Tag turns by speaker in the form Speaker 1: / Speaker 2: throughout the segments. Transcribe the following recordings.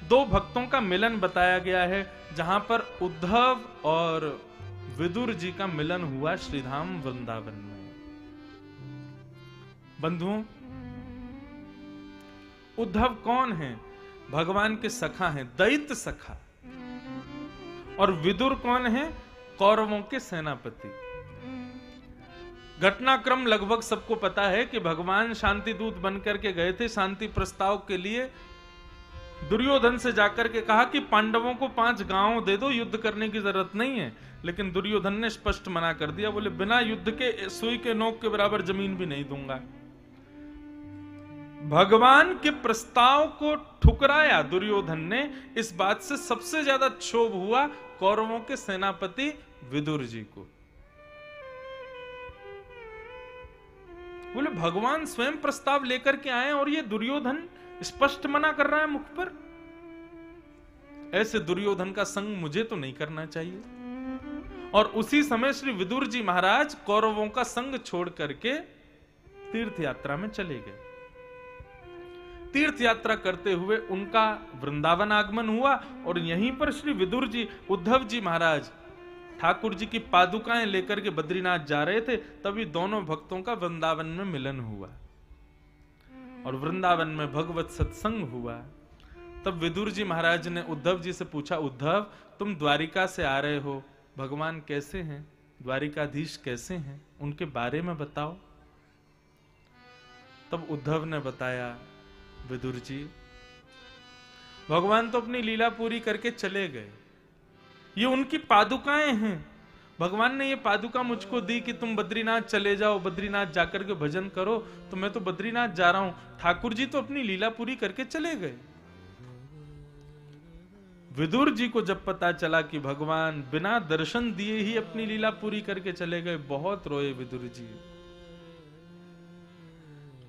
Speaker 1: दो भक्तों का मिलन बताया गया है, जहां पर उद्धव और विदुर जी का मिलन हुआ श्रीधाम वृंदावन में। बंधुओं, उद्धव कौन है? भगवान के सखा हैं, दैत्य सखा। और विदुर कौन है? कौरवों के सेनापति। घटनाक्रम लगभग सबको पता है कि भगवान शांति दूत बनकर के गए थे शांति प्रस्ताव के लिए। दुर्योधन से जाकर के कहा कि पांडवों को 5 गांव दे दो, युद्ध करने की जरूरत नहीं है। लेकिन दुर्योधन ने स्पष्ट मना कर दिया, बोले बिना युद्ध के सुई के नोक के बराबर जमीन भी नहीं दूंगा। भगवान के प्रस्ताव को ठुकराया दुर्योधन ने। इस बात से सबसे ज्यादा क्षोभ हुआ कौरवों के सेनापति विदुर जी को। बोले भगवान स्वयं प्रस्ताव लेकर के आए और ये दुर्योधन स्पष्ट मना कर रहा है मुख पर। ऐसे दुर्योधन का संग मुझे तो नहीं करना चाहिए। और उसी समय श्री विदुर जी महाराज कौरवों का संग छोड़ करके तीर्थ यात्रा में चले गए। तीर्थ यात्रा करते हुए उनका वृंदावन आगमन हुआ और यहीं पर श्री विदुर जी, उद्धव जी महाराज ठाकुर जी की पादुकाएं लेकर के बद्रीनाथ जा रहे थे। तभी दोनों भक्तों का वृंदावन में मिलन हुआ और वृंदावन में भगवत सत्संग हुआ। तब विदुर जी महाराज ने उद्धव जी से पूछा, उद्धव तुम द्वारिका से आ रहे हो, भगवान कैसे हैं, द्वारिकाधीश कैसे हैं, उनके बारे में बताओ। तब उद्धव ने बताया, विदुर जी भगवान तो अपनी लीला पूरी करके चले गए, ये उनकी पादुकाएं हैं। भगवान ने ये पादुका मुझको दी कि तुम बद्रीनाथ चले जाओ, बद्रीनाथ जाकर के भजन करो। तो मैं तो बद्रीनाथ जा रहा हूं, ठाकुर जी तो अपनी लीला पूरी करके चले गए। विदुर जी को जब पता चला कि भगवान बिना दर्शन दिए ही अपनी लीला पूरी करके चले गए, बहुत रोए विदुर जी।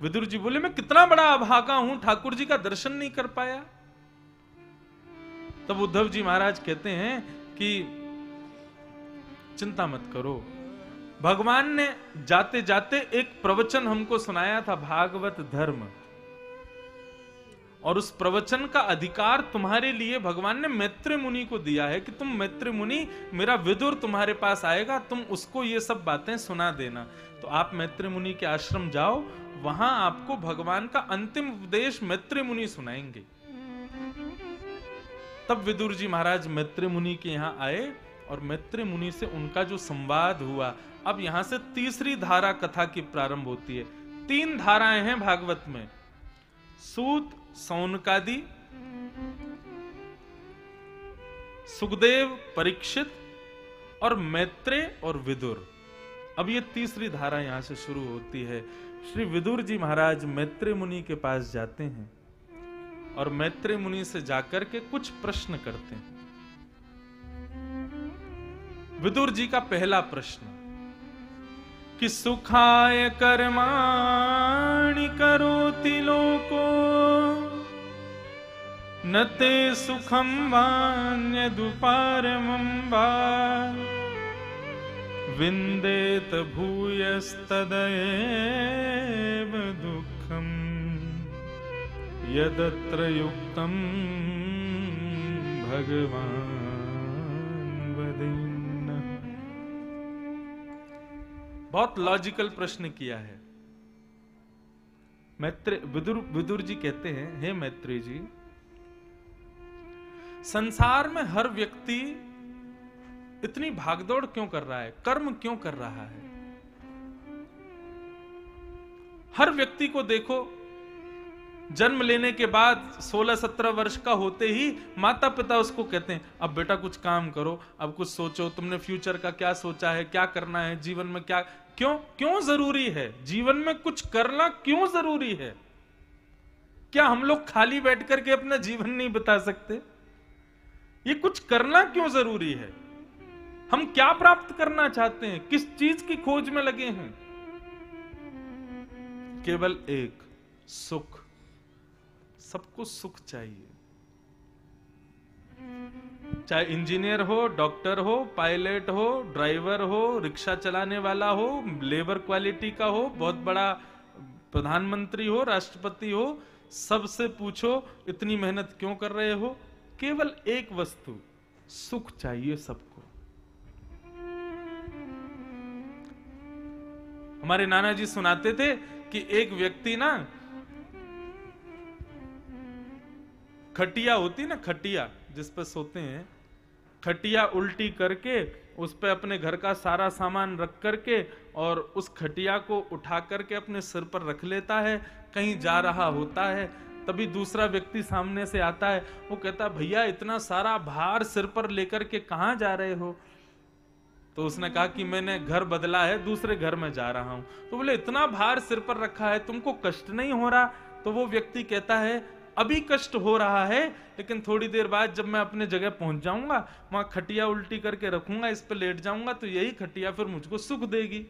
Speaker 1: विदुर जी बोले मैं कितना बड़ा अभागा हूं, ठाकुर जी का दर्शन नहीं कर पाया। तब उद्धव जी महाराज कहते हैं कि चिंता मत करो, भगवान ने जाते जाते एक प्रवचन हमको सुनाया था, भागवत धर्म, और उस प्रवचन का अधिकार तुम्हारे लिए भगवान ने मैत्री मुनि को दिया है कि तुम मैत्री मुनि, मेरा विदुर तुम्हारे पास आएगा, तुम उसको ये सब बातें सुना देना। तो आप मैत्री मुनि के आश्रम जाओ, वहां आपको भगवान का अंतिम उपदेश मैत्री मुनि सुनाएंगे। तब विदुर जी महाराज मैत्री मुनि के यहां आए और मैत्री मुनि से उनका जो संवाद हुआ। अब यहां से तीसरी धारा कथा की प्रारंभ होती है। 3 धाराएं हैं भागवत में, सूत, सौनकादि, सुखदेव, परीक्षित और मैत्रेय और विदुर। अब ये तीसरी धारा यहां से शुरू होती है। श्री विदुर जी महाराज मैत्रेय मुनि के पास जाते हैं और मैत्रेय मुनि से जाकर के कुछ प्रश्न करते हैं। विदुर जी का पहला प्रश्न कि सुखाय कर्माणि करोति लोको न ते सुखम वान्यदुपारमं वा विन्देत भूयस्तदएव दुःखम् यदत्र युक्तं भगवान् वदेन्न। बहुत लॉजिकल प्रश्न किया है। विदुर जी कहते हैं, हे मैत्रेय जी, संसार में हर व्यक्ति इतनी भागदौड़ क्यों कर रहा है, कर्म क्यों कर रहा है? हर व्यक्ति को देखो, जन्म लेने के बाद 16-17 वर्ष का होते ही माता पिता उसको कहते हैं अब बेटा कुछ काम करो, अब कुछ सोचो, तुमने फ्यूचर का क्या सोचा है, क्या करना है जीवन में, क्या क्यों जरूरी है जीवन में कुछ करना, क्यों जरूरी है? क्या हम लोग खाली बैठ करके अपना जीवन नहीं बिता सकते? ये कुछ करना क्यों जरूरी है? हम क्या प्राप्त करना चाहते हैं, किस चीज की खोज में लगे हैं? केवल एक, सुख। सबको सुख चाहिए, चाहे इंजीनियर हो, डॉक्टर हो, पायलट हो, ड्राइवर हो, रिक्शा चलाने वाला हो, लेबर क्वालिटी का हो, बहुत बड़ा प्रधानमंत्री हो, राष्ट्रपति हो, सबसे पूछो इतनी मेहनत क्यों कर रहे हो? केवल एक वस्तु, सुख चाहिए सबको। हमारे नाना जी सुनाते थे कि एक व्यक्ति ना, खटिया होती ना, खटिया जिस पर सोते हैं, खटिया उल्टी करके उस पे अपने घर का सारा सामान रख करके और उस खटिया को उठा करके अपने सिर पर रख लेता है। कहीं जा रहा होता है, तभी दूसरा व्यक्ति सामने से आता है, वो कहता भैया इतना सारा भार सिर पर लेकर के कहां जा रहे हो? तो उसने कहा कि मैंने घर बदला है, दूसरे घर में जा रहा हूं। तो बोले इतना भार सिर पर रखा है, तुमको कष्ट नहीं हो रहा? तो वो व्यक्ति कहता है अभी कष्ट हो रहा है, लेकिन थोड़ी देर बाद जब मैं अपने जगह पहुंच जाऊंगा, वहां खटिया उल्टी करके रखूंगा, इस पे लेट जाऊंगा, तो यही खटिया फिर मुझको सुख देगी।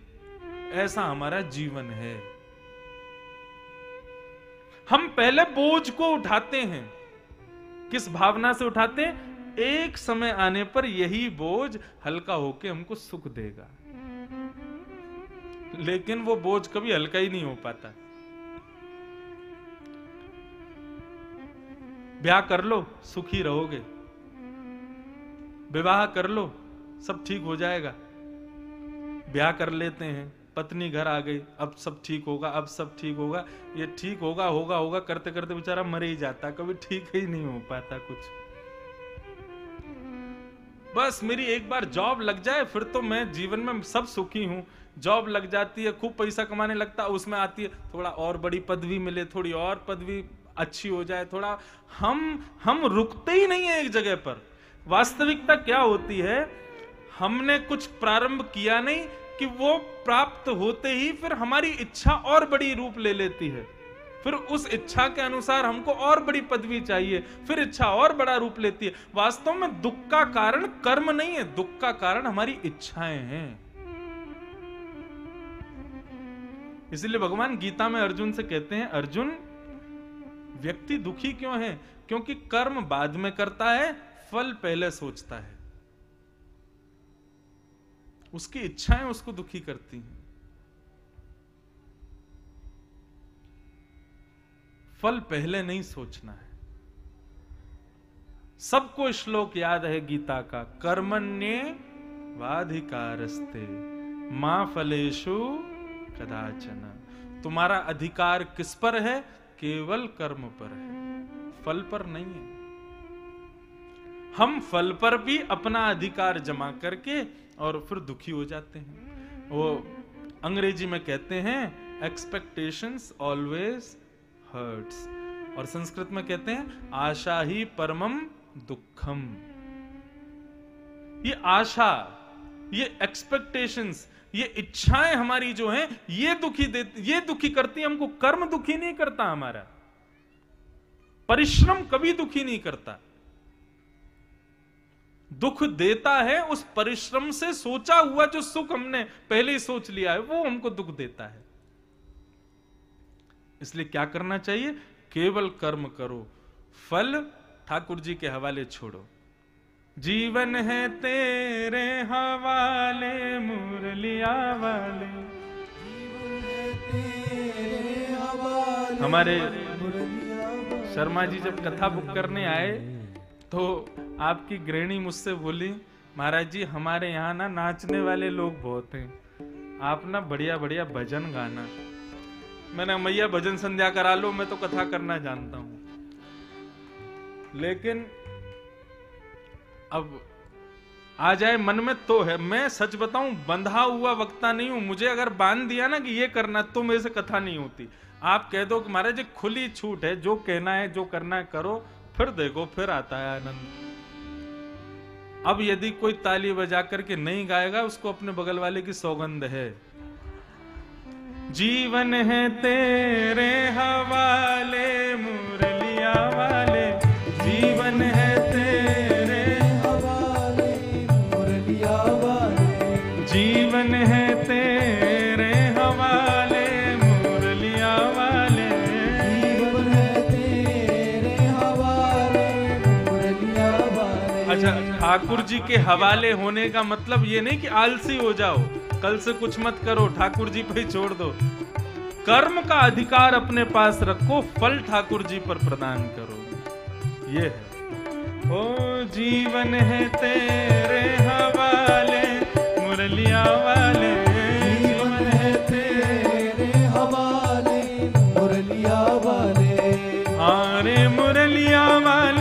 Speaker 1: ऐसा हमारा जीवन है। हम पहले बोझ को उठाते हैं, किस भावना से उठाते हैं? एक समय आने पर यही बोझ हल्का होके हमको सुख देगा, लेकिन वो बोझ कभी हल्का ही नहीं हो पाता। ब्याह कर लो, सुखी रहोगे। विवाह कर लो, सब ठीक हो जाएगा। ब्याह कर लेते हैं, पत्नी घर आ गई, अब सब ठीक होगा, अब सब ठीक होगा। ये ठीक होगा होगा होगा करते करते बेचारा मर ही जाता, कभी ठीक ही नहीं हो पाता कुछ। बस मेरी एक बार जॉब लग जाए फिर तो मैं जीवन में सब सुखी हूं। जॉब लग जाती है, खूब पैसा कमाने लगता है, उसमें आती है थोड़ा और बड़ी पदवी मिले, थोड़ी और पदवी अच्छी हो जाए, थोड़ा हम रुकते ही नहीं है एक जगह पर। वास्तविकता क्या होती है, हमने कुछ प्रारंभ किया नहीं कि वो प्राप्त होते ही फिर हमारी इच्छा और बड़ी रूप ले लेती है। फिर उस इच्छा के अनुसार हमको और बड़ी पदवी चाहिए, फिर इच्छा और बड़ा रूप लेती है। वास्तव में दुख का कारण कर्म नहीं है, दुख का कारण हमारी इच्छाएं हैं। इसलिए भगवान गीता में अर्जुन से कहते हैं, अर्जुन व्यक्ति दुखी क्यों है? क्योंकि कर्म बाद में करता है, फल पहले सोचता है। उसकी इच्छाएं उसको दुखी करती हैं। फल पहले नहीं सोचना है। सबको श्लोक याद है गीता का, कर्मण्ये वाधिकारस्ते मा फलेषु कदाचन। तुम्हारा अधिकार किस पर है? केवल कर्म पर है, फल पर नहीं है। हम फल पर भी अपना अधिकार जमा करके और फिर दुखी हो जाते हैं। वो अंग्रेजी में कहते हैं एक्सपेक्टेशंस ऑलवेज हर्ट्स, और संस्कृत में कहते हैं आशा ही परमम दुखम। ये आशा, ये एक्सपेक्टेशंस, ये इच्छाएं हमारी जो हैं, ये दुखी करती है हमको। कर्म दुखी नहीं करता हमारा, परिश्रम कभी दुखी नहीं करता। दुख देता है उस परिश्रम से सोचा हुआ जो सुख हमने पहले ही सोच लिया है, वो हमको दुख देता है। इसलिए क्या करना चाहिए? केवल कर्म करो, फल ठाकुर जी के हवाले छोड़ो। जीवन है तेरे हवाले मुरलिया वाले। हमारे शर्मा जी जब कथा बुक करने आए तो आपकी गृहिणी मुझसे बोली, महाराज जी हमारे यहाँ ना नाचने वाले लोग बहुत हैं, आप ना बढ़िया बढ़िया भजन गाना। मैंने मैया भजन संध्या करा लो, मैं तो कथा करना जानता हूं। लेकिन अब आ जाए मन में तो है। मैं सच बताऊं, बंधा हुआ वक्ता नहीं हूं। मुझे अगर बांध दिया ना कि ये करना, तो मेरे से कथा नहीं होती। आप कह दो कि महाराज खुली छूट है, जो कहना है जो करना है करो, फिर देखो फिर आता है आनंद। अब यदि कोई ताली बजा करके नहीं गाएगा, उसको अपने बगल वाले की सौगंध है। जीवन है तेरे हवाले मुरलिया वाले, जीवन है तेरे हवाले मुरलिया वाले, जीवन है तेरे हवाले मुरलिया वाले, जीवन है तेरे हवाले मुरलिया वाले। अच्छा, ठाकुर जी के हवाले होने का मतलब ये नहीं कि आलसी हो जाओ, कल से कुछ मत करो, ठाकुर जी पे छोड़ दो। कर्म का अधिकार अपने पास रखो, फल ठाकुर जी पर प्रदान करो। ये है ओ जीवन है तेरे हवाले मुरलिया वाले,
Speaker 2: जीवन है तेरे हवाले मुरलिया वाले,
Speaker 1: अरे मुरलिया वाले